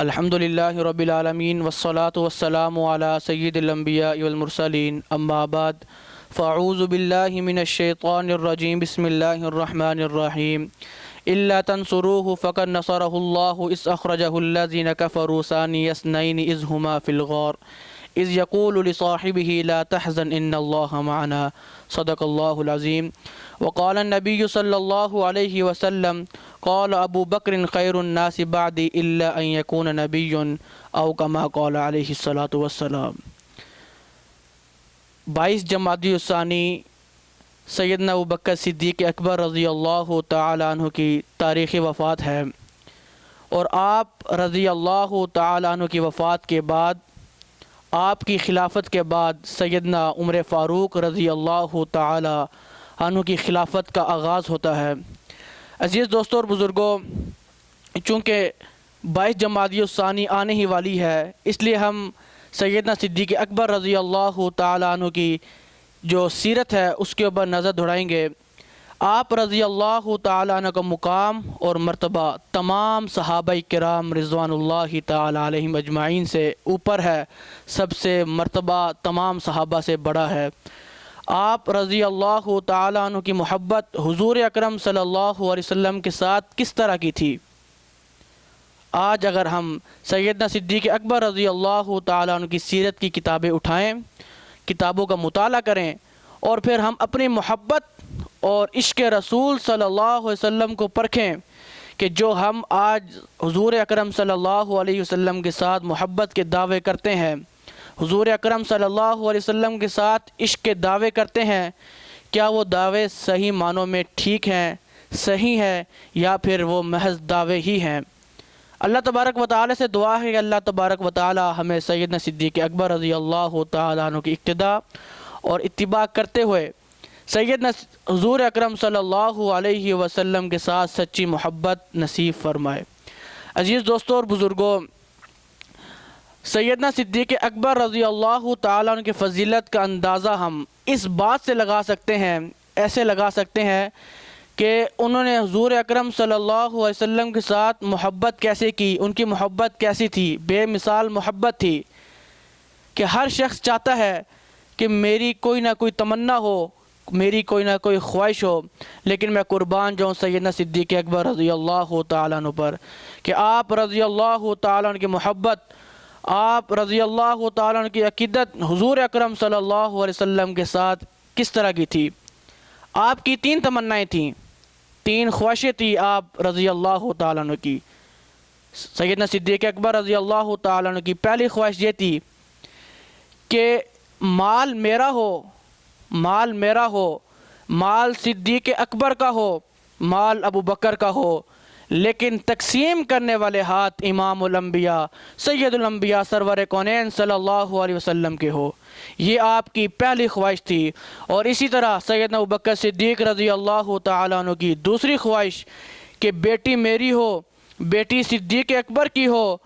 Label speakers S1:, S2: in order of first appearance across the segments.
S1: الحمدللہ رب العالمین والصلاة والسلام علی سید الانبیاء والمرسلین اما بعد فاعوذ باللہ من الشیطان الرجیم بسم اللہ الرحمن الرحیم الا تنصروه فقد نصرہ اللہ اذ اخرجہ الذین کفروا ثانی اثنین اذ ہما فی الغار اذ یقول لصاحبہ لا تحزن ان اللہ معنا صدق اللہ العظیم وقال النبی صلی اللہ علیہ وسلم قال ابو بکر خیر الناس بعدی الا ان یکون نبی او کما قال علیہ الصلاۃ والسلام۔ 22 جمادی الثانی سیدنا ابو بکر صدیق اکبر رضی اللہ تعالیٰ عنہ کی تاریخ وفات ہے، اور آپ رضی اللہ تعالیٰ عنہ کی وفات کے بعد، آپ کی خلافت کے بعد سیدنا عمر فاروق رضی اللہ تعالیٰ عنہ کی خلافت کا آغاز ہوتا ہے۔ عزیز دوستوں اور بزرگوں، چونکہ 22 جمادی الثانی آنے ہی والی ہے، اس لیے ہم سیدنا صدیق اکبر رضی اللہ تعالیٰ عنہ کی جو سیرت ہے اس کے اوپر نظر دوڑائیں گے۔ آپ رضی اللہ تعالیٰ عنہ کا مقام اور مرتبہ تمام صحابہ کرام رضوان اللہ تعالیٰ علیہم اجمعین سے اوپر ہے، سب سے مرتبہ تمام صحابہ سے بڑا ہے۔ آپ رضی اللہ تعالیٰ عنہ کی محبت حضور اکرم صلی اللہ علیہ وسلم کے ساتھ کس طرح کی تھی؟ آج اگر ہم سیدنا صدیق اکبر رضی اللہ تعالیٰ عنہ کی سیرت کی کتابیں اٹھائیں، کتابوں کا مطالعہ کریں، اور پھر ہم اپنی محبت اور عشق رسول صلی اللہ علیہ وسلم کو پرکھیں کہ جو ہم آج حضور اکرم صلی اللہ علیہ وسلم کے ساتھ محبت کے دعوے کرتے ہیں، حضور اکرم صلی اللہ علیہ وسلم کے ساتھ عشق کے دعوے کرتے ہیں، کیا وہ دعوے صحیح معنوں میں ٹھیک ہیں، صحیح ہیں، یا پھر وہ محض دعوے ہی ہیں؟ اللہ تبارک و تعالی سے دعا ہے کہ اللہ تبارک و تعالی ہمیں سیدنا صدیق اکبر رضی اللہ تعالیٰ عنہ کی اقتداء اور اتباع کرتے ہوئے سیدنا حضور اکرم صلی اللہ علیہ وسلم کے ساتھ سچی محبت نصیب فرمائے۔ عزیز دوستوں اور بزرگوں، سیدنا صدیق اکبر رضی اللہ تعالیٰ عنہ کی فضیلت کا اندازہ ہم اس بات سے لگا سکتے ہیں، ایسے لگا سکتے ہیں کہ انہوں نے حضور اکرم صلی اللہ علیہ وسلم کے ساتھ محبت کیسے کی، ان کی محبت کیسی تھی، بے مثال محبت تھی کہ ہر شخص چاہتا ہے کہ میری کوئی نہ کوئی تمنا ہو، میری کوئی نہ کوئی خواہش ہو، لیکن میں قربان جاؤں سیدنا صدیق اکبر رضی اللہ تعالیٰ عنہ پر کہ آپ رضی اللہ تعالیٰ عنہ کی محبت، آپ رضی اللہ تعالیٰ عنہ کی عقیدت حضور اکرم صلی اللہ علیہ وسلم کے ساتھ کس طرح کی تھی۔ آپ کی 3 تمنائیں تھیں، 3 خواہشیں تھیں آپ رضی اللہ تعالیٰ عنہ کی۔ سیدنا صدیق اکبر رضی اللہ تعالیٰ عنہ کی پہلی خواہش یہ تھی کہ مال میرا ہو، مال میرا ہو، مال صدیق اکبر کا ہو، مال ابو بکر کا ہو، لیکن تقسیم کرنے والے ہاتھ امام الانبیاء سید الانبیاء سرور کونین صلی اللہ علیہ وسلم کے ہو۔ یہ آپ کی پہلی خواہش تھی۔ اور اسی طرح سیدنا ابو بکر صدیق رضی اللہ تعالیٰ عنہ کی دوسری خواہش کہ بیٹی میری ہو، بیٹی صدیق اکبر کی ہو،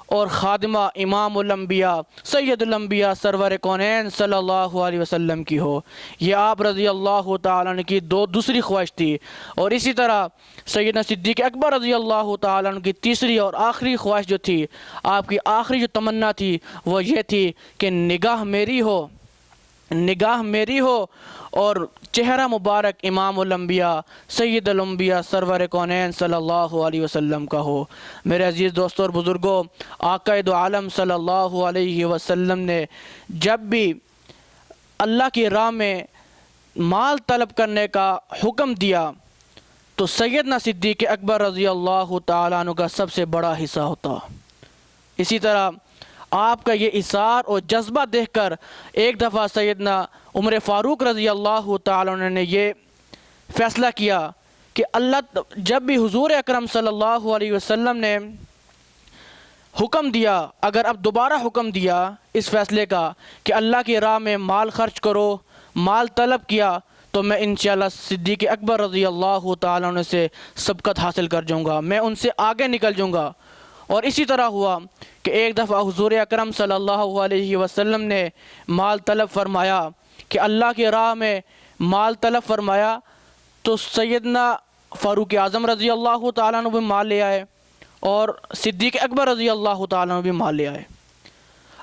S1: اور خادمہ امام الانبیاء سید الانبیاء سرور کونین صلی اللہ علیہ وسلم کی ہو۔ یہ آپ رضی اللہ تعالیٰ عنہ کی دوسری خواہش تھی۔ اور اسی طرح سیدنا صدیق اکبر رضی اللہ تعالیٰ عنہ کی تیسری اور آخری خواہش جو تھی، آپ کی آخری جو تمنا تھی وہ یہ تھی کہ نگاہ میری ہو، نگاہ میری ہو، اور چہرہ مبارک امام الانبیاء سید الانبیاء سرور کونین صلی اللہ علیہ وسلم کا ہو۔ میرے عزیز دوستوں اور بزرگوں، آقا دو عالم صلی اللہ علیہ وسلم نے جب بھی اللہ کی راہ میں مال طلب کرنے کا حکم دیا تو سیدنا صدیق اکبر رضی اللہ تعالیٰ عنہ کا سب سے بڑا حصہ ہوتا۔ اسی طرح آپ کا یہ اصرار اور جذبہ دیکھ کر ایک دفعہ سیدنا عمر فاروق رضی اللہ تعالیٰ عنہ نے یہ فیصلہ کیا کہ جب بھی حضور اکرم صلی اللہ علیہ وسلم نے حکم دیا، اگر اب دوبارہ حکم دیا اس فیصلے کا کہ اللہ کی راہ میں مال خرچ کرو، مال طلب کیا، تو میں انشاءاللہ صدیق اکبر رضی اللہ تعالیٰ عنہ سے سبقت حاصل کر جاؤں گا، میں ان سے آگے نکل جاؤں گا۔ اور اسی طرح ہوا کہ ایک دفعہ حضور اکرم صلی اللہ علیہ وسلم نے مال طلب فرمایا کہ اللہ کی راہ میں مال طلب فرمایا، تو سیدنا فاروق اعظم رضی اللہ تعالیٰ عنہ بھی مال لے آئے، اور صدیق اکبر رضی اللہ تعالیٰ عنہ بھی مال لے آئے۔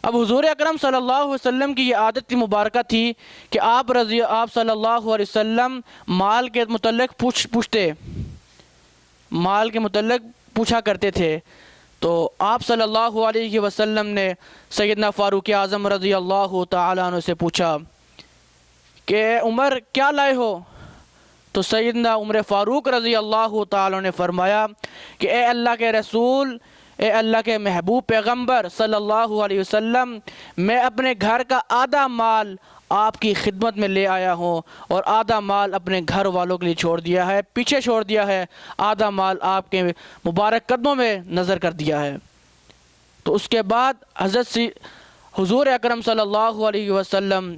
S1: اب حضور اکرم صلی اللہ علیہ وسلم کی یہ عادت کی مبارکہ تھی کہ آپ صلی اللہ علیہ وسلم مال کے متعلق مال کے متعلق پوچھا کرتے تھے۔ تو آپ صلی اللہ علیہ وسلم نے سیدنا فاروق اعظم رضی اللہ تعالیٰ عنہ سے پوچھا کہ عمر کیا لائے ہو؟ تو سیدنا عمر فاروق رضی اللہ تعالیٰ عنہ نے فرمایا کہ اے اللہ کے رسول، اے اللہ کے محبوب پیغمبر صلی اللہ علیہ وسلم، میں اپنے گھر کا آدھا مال آپ کی خدمت میں لے آیا ہوں اور آدھا مال اپنے گھر والوں کے لیے چھوڑ دیا ہے، پیچھے چھوڑ دیا ہے، آدھا مال آپ کے مبارک قدموں میں نظر کر دیا ہے۔ تو اس کے بعد حضور اکرم صلی اللہ علیہ وسلم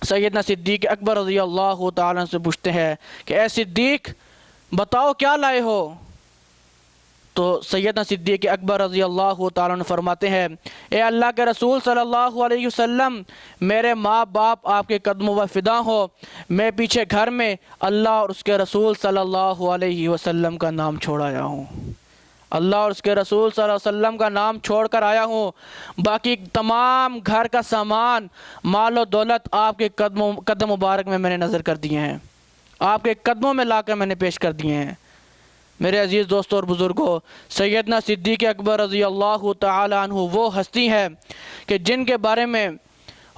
S1: سیدنا صدیق اکبر رضی اللہ تعالیٰ سے پوچھتے ہیں کہ اے صدیق بتاؤ کیا لائے ہو؟ تو سیدنا صدیق اکبر رضی اللہ تعالیٰ عنہ فرماتے ہیں اے اللہ کے رسول صلی اللہ علیہ وسلم، میرے ماں باپ آپ کے قدموں پر فدا ہو، میں پیچھے گھر میں اللہ اور اس کے رسول صلی اللہ علیہ وسلم کا نام چھوڑ آیا ہوں، اللہ اور اس کے رسول صلی اللہ علیہ وسلم کا نام چھوڑ کر آیا ہوں، باقی تمام گھر کا سامان، مال و دولت آپ کے قدم مبارک میں نے نظر کر دیے ہیں، آپ کے قدموں میں لا کر میں نے پیش کر دیے ہیں۔ میرے عزیز دوستوں اور بزرگوں، سیدنا صدیق اکبر رضی اللہ تعالی عنہ وہ ہستی ہے کہ جن کے بارے میں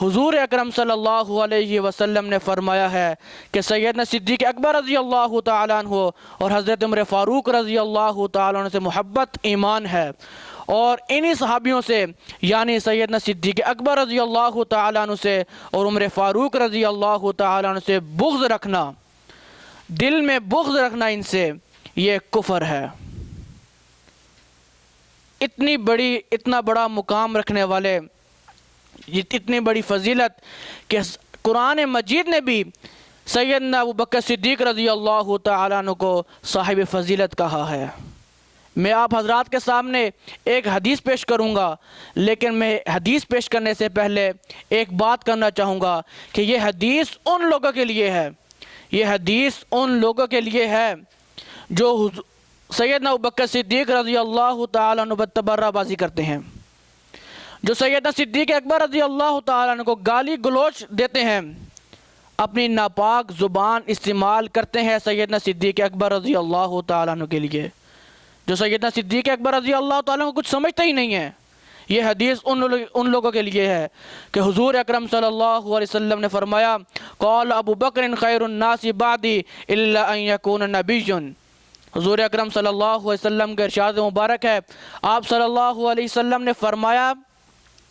S1: حضور اکرم صلی اللہ علیہ وسلم نے فرمایا ہے کہ سیدنا صدیق اکبر رضی اللہ تعالی عنہ اور حضرت عمر فاروق رضی اللہ تعالی عنہ سے محبت ایمان ہے، اور انہی صحابیوں سے یعنی سیدنا صدیق اکبر رضی اللہ تعالی عنہ سے اور عمر فاروق رضی اللہ تعالی عنہ سے بغض رکھنا، دل میں بغض رکھنا ان سے، یہ کفر ہے۔ اتنا بڑا مقام رکھنے والے، اتنی بڑی فضیلت کہ قرآن مجید نے بھی سیدنا ابوبکر صدیق رضی اللہ تعالیٰ عنہ کو صاحب فضیلت کہا ہے۔ میں آپ حضرات کے سامنے ایک حدیث پیش کروں گا، لیکن میں حدیث پیش کرنے سے پہلے ایک بات کرنا چاہوں گا کہ یہ حدیث ان لوگوں کے لیے ہے، یہ حدیث ان لوگوں کے لیے ہے جو سیدنا ابوبکر صدیق رضی اللہ تعالیٰ عنہ پر تبرہ بازی کرتے ہیں، جو سیدنا صدیق اکبر رضی اللہ تعالیٰ عنہ کو گالی گلوچ دیتے ہیں، اپنی ناپاک زبان استعمال کرتے ہیں سیدنا صدیق اکبر رضی اللہ تعالیٰ عنہ کے لیے، جو سیدنا صدیق اکبر رضی اللہ تعالیٰ عنہ کو کچھ سمجھتے ہی نہیں ہے۔ یہ حدیث ان لوگوں کے لیے ہے کہ حضور اکرم صلی اللہ علیہ وسلم نے فرمایا قال ابو بکر خیر الناس بعدی الا ان یکون نبی۔ حضور اکرم صلی اللہ علیہ وسلم کے ارشاد مبارک ہے، آپ صلی اللہ علیہ وسلم نے فرمایا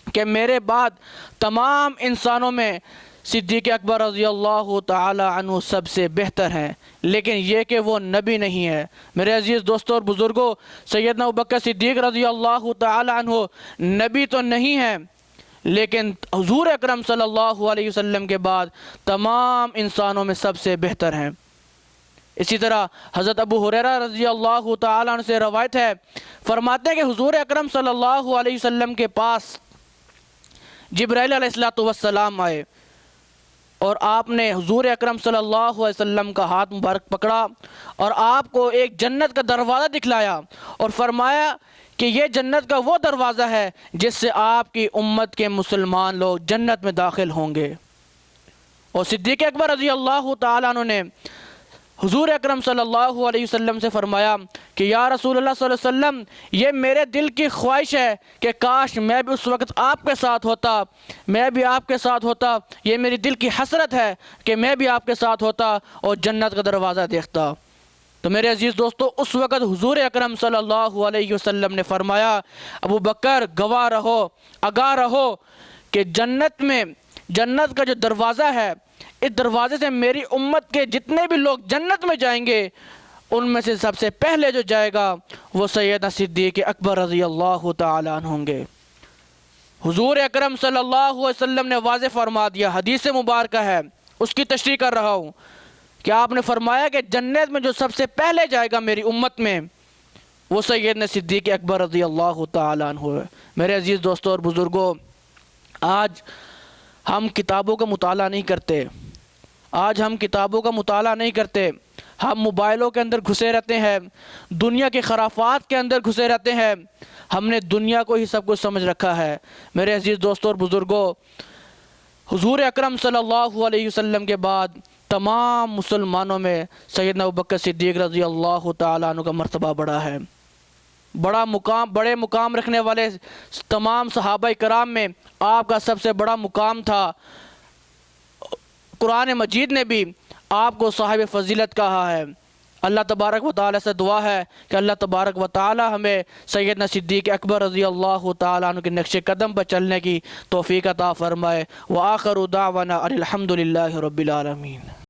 S1: کہ میرے بعد تمام انسانوں میں صدیق اکبر رضی اللہ تعالی عنہ سب سے بہتر ہیں، لیکن یہ کہ وہ نبی نہیں ہے۔ میرے عزیز دوستوں اور بزرگوں، سیدنا ابوبکر صدیق رضی اللہ تعالی عنہ نبی تو نہیں ہے، لیکن حضور اکرم صلی اللہ علیہ وسلم کے بعد تمام انسانوں میں سب سے بہتر ہیں۔ اسی طرح حضرت ابو ہریرہ رضی اللہ تعالیٰ عنہ سے روایت ہے، فرماتے ہیں کہ حضور اکرم صلی اللہ علیہ وسلم کے پاس جبرائیل علیہ السلام آئے اور آپ نے حضور اکرم صلی اللہ علیہ وسلم کا ہاتھ مبارک پکڑا اور آپ کو ایک جنت کا دروازہ دکھلایا اور فرمایا کہ یہ جنت کا وہ دروازہ ہے جس سے آپ کی امت کے مسلمان لوگ جنت میں داخل ہوں گے۔ اور صدیق اکبر رضی اللہ تعالیٰ عنہ نے حضور اکرم صلی اللہ علیہ وسلم سے فرمایا کہ یا رسول اللہ صلی اللہ علیہ وسلم، یہ میرے دل کی خواہش ہے کہ کاش میں بھی اس وقت آپ کے ساتھ ہوتا، میں بھی آپ کے ساتھ ہوتا، یہ میری دل کی حسرت ہے کہ میں بھی آپ کے ساتھ ہوتا اور جنت کا دروازہ دیکھتا۔ تو میرے عزیز دوستو، اس وقت حضور اکرم صلی اللہ علیہ وسلم نے فرمایا ابو بکر گواہ رہو، آگاہ رہو کہ جنت کا جو دروازہ ہے، اس دروازے سے میری امت کے جتنے بھی لوگ جنت میں جائیں گے، ان میں سے سب سے پہلے جو جائے گا وہ سیدنا صدیق اکبر رضی اللہ تعالیٰ عنہ ہوں گے۔ حضور اکرم صلی اللہ علیہ وسلم نے واضح فرما دیا، حدیث مبارکہ ہے، اس کی تشریح کر رہا ہوں کہ آپ نے فرمایا کہ جنت میں جو سب سے پہلے جائے گا میری امت میں، وہ سیدنا صدیق اکبر رضی اللہ تعالیٰ عنہ ہے۔ میرے عزیز دوستوں اور بزرگوں، آج ہم کتابوں کا مطالعہ نہیں کرتے، ہم موبائلوں کے اندر گھسے رہتے ہیں، دنیا کے خرافات کے اندر گھسے رہتے ہیں، ہم نے دنیا کو ہی سب کچھ سمجھ رکھا ہے۔ میرے عزیز دوستوں اور بزرگوں، حضور اکرم صلی اللہ علیہ وسلم کے بعد تمام مسلمانوں میں سیدنا ابوبکر صدیق رضی اللہ تعالیٰ عنہ کا مرتبہ بڑا ہے۔ بڑے مقام رکھنے والے تمام صحابہ کرام میں آپ کا سب سے بڑا مقام تھا۔ قرآن مجید نے بھی آپ کو صاحب فضیلت کہا ہے۔ اللہ تبارک و تعالیٰ سے دعا ہے کہ اللہ تبارک و تعالیٰ ہمیں سیدنا صدیق اکبر رضی اللہ تعالیٰ عنہ کے نقش قدم پر چلنے کی توفیق عطا فرمائے۔ وآخر دعوانا ان الحمد للہ رب العالمین۔